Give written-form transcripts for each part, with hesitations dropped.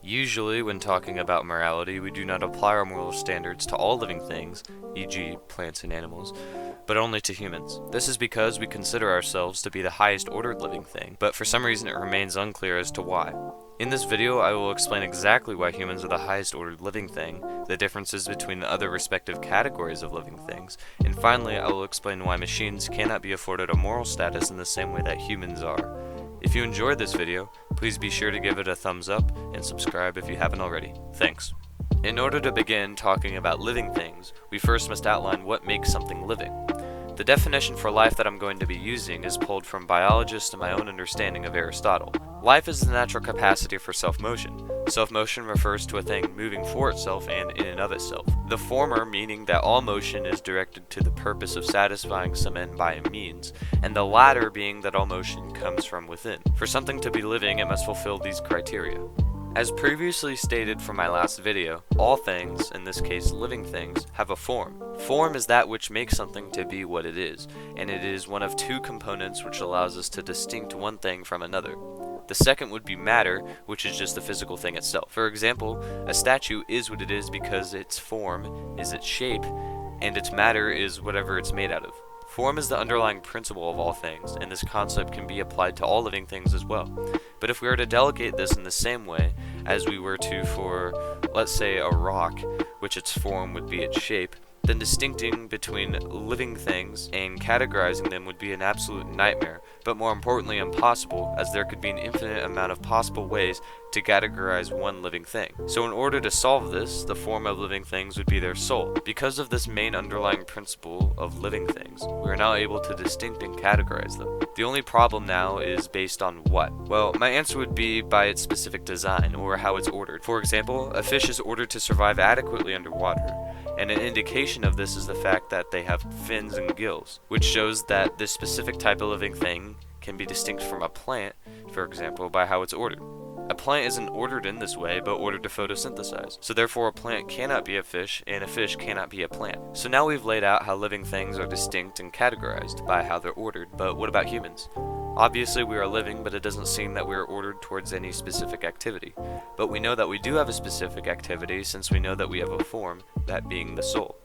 Usually, when talking about morality, we do not apply our moral standards to all living things, e.g., plants and animals, but only to humans. This is because we consider ourselves to be the highest ordered living thing, but for some reason it remains unclear as to why. In this video, I will explain exactly why humans are the highest ordered living thing, the differences between the other respective categories of living things, and finally I will explain why machines cannot be afforded a moral status in the same way that humans are. If you enjoyed this video, please be sure to give it a thumbs up and subscribe if you haven't already. Thanks. In order to begin talking about living things, we first must outline what makes something living. The definition for life that I'm going to be using is pulled from biologists and my own understanding of Aristotle. Life is the natural capacity for self-motion. Self-motion refers to a thing moving for itself and in and of itself. The former meaning that all motion is directed to the purpose of satisfying some end by a means, and the latter being that all motion comes from within. For something to be living, it must fulfill these criteria. As previously stated from my last video, all things, in this case living things, have a form. Form is that which makes something to be what it is, and it is one of two components which allows us to distinct one thing from another. The second would be matter, which is just the physical thing itself. For example, a statue is what it is because its form is its shape, and its matter is whatever it's made out of. Form is the underlying principle of all things, and this concept can be applied to all living things as well. But if we were to delegate this in the same way as we were to for, let's say, a rock, which its form would be its shape, then distincting between living things and categorizing them would be an absolute nightmare, but more importantly impossible, as there could be an infinite amount of possible ways to categorize one living thing. So in order to solve this, the form of living things would be their soul. Because of this main underlying principle of living things, we are now able to distinct and categorize them. The only problem now is based on what? Well, my answer would be by its specific design, or how it's ordered. For example, a fish is ordered to survive adequately underwater, and an indication of this is the fact that they have fins and gills, which shows that this specific type of living thing can be distinct from a plant, for example, by how it's ordered. A plant isn't ordered in this way, but ordered to photosynthesize. So therefore a plant cannot be a fish, and a fish cannot be a plant. So now we've laid out how living things are distinct and categorized by how they're ordered, but what about humans? Obviously we are living, but it doesn't seem that we are ordered towards any specific activity. But we know that we do have a specific activity since we know that we have a form, that being the soul.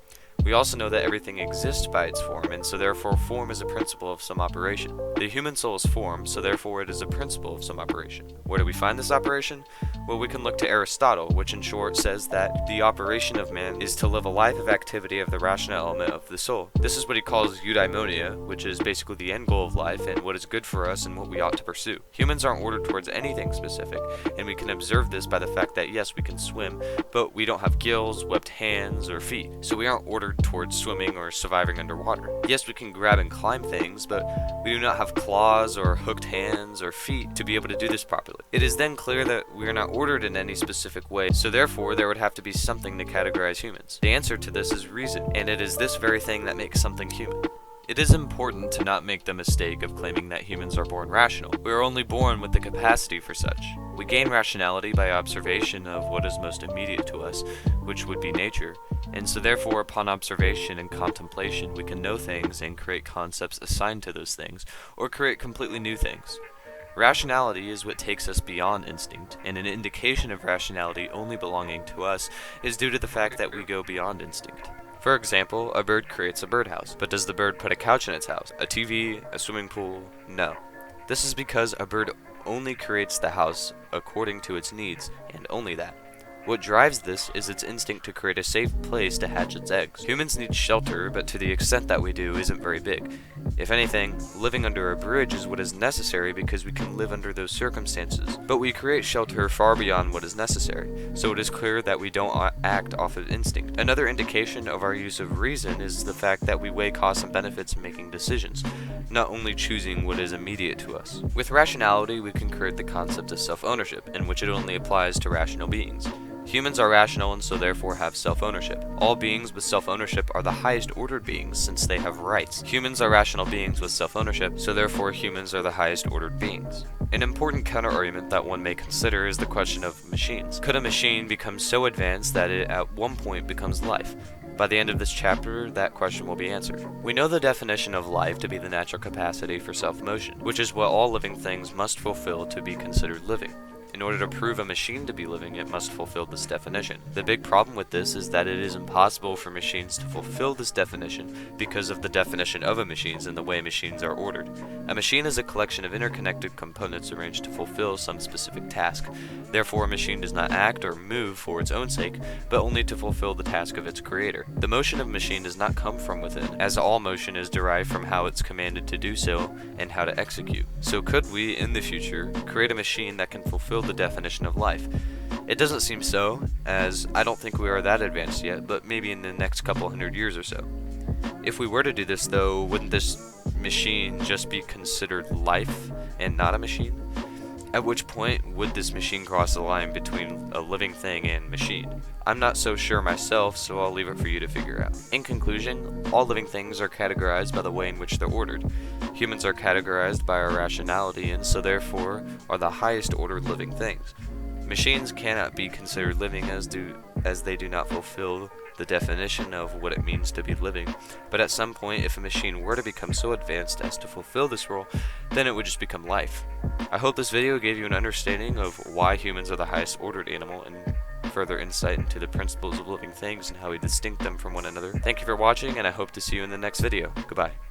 We also know that everything exists by its form, and so therefore form is a principle of some operation. The human soul is form, so therefore it is a principle of some operation. Where do we find this operation? Well, we can look to Aristotle, which in short says that the operation of man is to live a life of activity of the rational element of the soul. This is what he calls eudaimonia, which is basically the end goal of life and what is good for us and what we ought to pursue. Humans aren't ordered towards anything specific, and we can observe this by the fact that yes, we can swim, but we don't have gills, webbed hands, or feet, so we aren't ordered towards swimming or surviving underwater. Yes, we can grab and climb things, but we do not have claws or hooked hands or feet to be able to do this properly. It is then clear that we are not ordered in any specific way, so therefore there would have to be something to categorize humans. The answer to this is reason, and it is this very thing that makes something human. It is important to not make the mistake of claiming that humans are born rational. We are only born with the capacity for such. We gain rationality by observation of what is most immediate to us, which would be nature, and so therefore upon observation and contemplation we can know things and create concepts assigned to those things, or create completely new things. Rationality is what takes us beyond instinct, and an indication of rationality only belonging to us is due to the fact that we go beyond instinct. For example, a bird creates a birdhouse, but does the bird put a couch in its house, a TV, a swimming pool? No. This is because a bird only creates the house according to its needs, and only that. What drives this is its instinct to create a safe place to hatch its eggs. Humans need shelter, but to the extent that we do isn't very big. If anything, living under a bridge is what is necessary because we can live under those circumstances. But we create shelter far beyond what is necessary, so it is clear that we don't act off of instinct. Another indication of our use of reason is the fact that we weigh costs and benefits in making decisions, not only choosing what is immediate to us. With rationality, we can create the concept of self-ownership, in which it only applies to rational beings. Humans are rational and so therefore have self-ownership. All beings with self-ownership are the highest ordered beings since they have rights. Humans are rational beings with self-ownership, so therefore humans are the highest ordered beings. An important counter-argument that one may consider is the question of machines. Could a machine become so advanced that it at one point becomes life? By the end of this chapter, that question will be answered. We know the definition of life to be the natural capacity for self-motion, which is what all living things must fulfill to be considered living. In order to prove a machine to be living, it must fulfill this definition. The big problem with this is that it is impossible for machines to fulfill this definition because of the definition of a machine and the way machines are ordered. A machine is a collection of interconnected components arranged to fulfill some specific task. Therefore, a machine does not act or move for its own sake, but only to fulfill the task of its creator. The motion of a machine does not come from within, as all motion is derived from how it's commanded to do so and how to execute. So could we, in the future, create a machine that can fulfill the definition of life? It doesn't seem so, as I don't think we are that advanced yet, but maybe in the next couple hundred years or so. If we were to do this though, wouldn't this machine just be considered life and not a machine? At which point would this machine cross the line between a living thing and machine? I'm not so sure myself, so I'll leave it for you to figure out. In conclusion, all living things are categorized by the way in which they're ordered. Humans are categorized by our rationality and so therefore are the highest ordered living things. Machines cannot be considered living as they do not fulfill the definition of what it means to be living, but at some point if a machine were to become so advanced as to fulfill this role, then it would just become life. I hope this video gave you an understanding of why humans are the highest ordered animal and further insight into the principles of living things and how we distinct them from one another. Thank you for watching, and I hope to see you in the next video. Goodbye.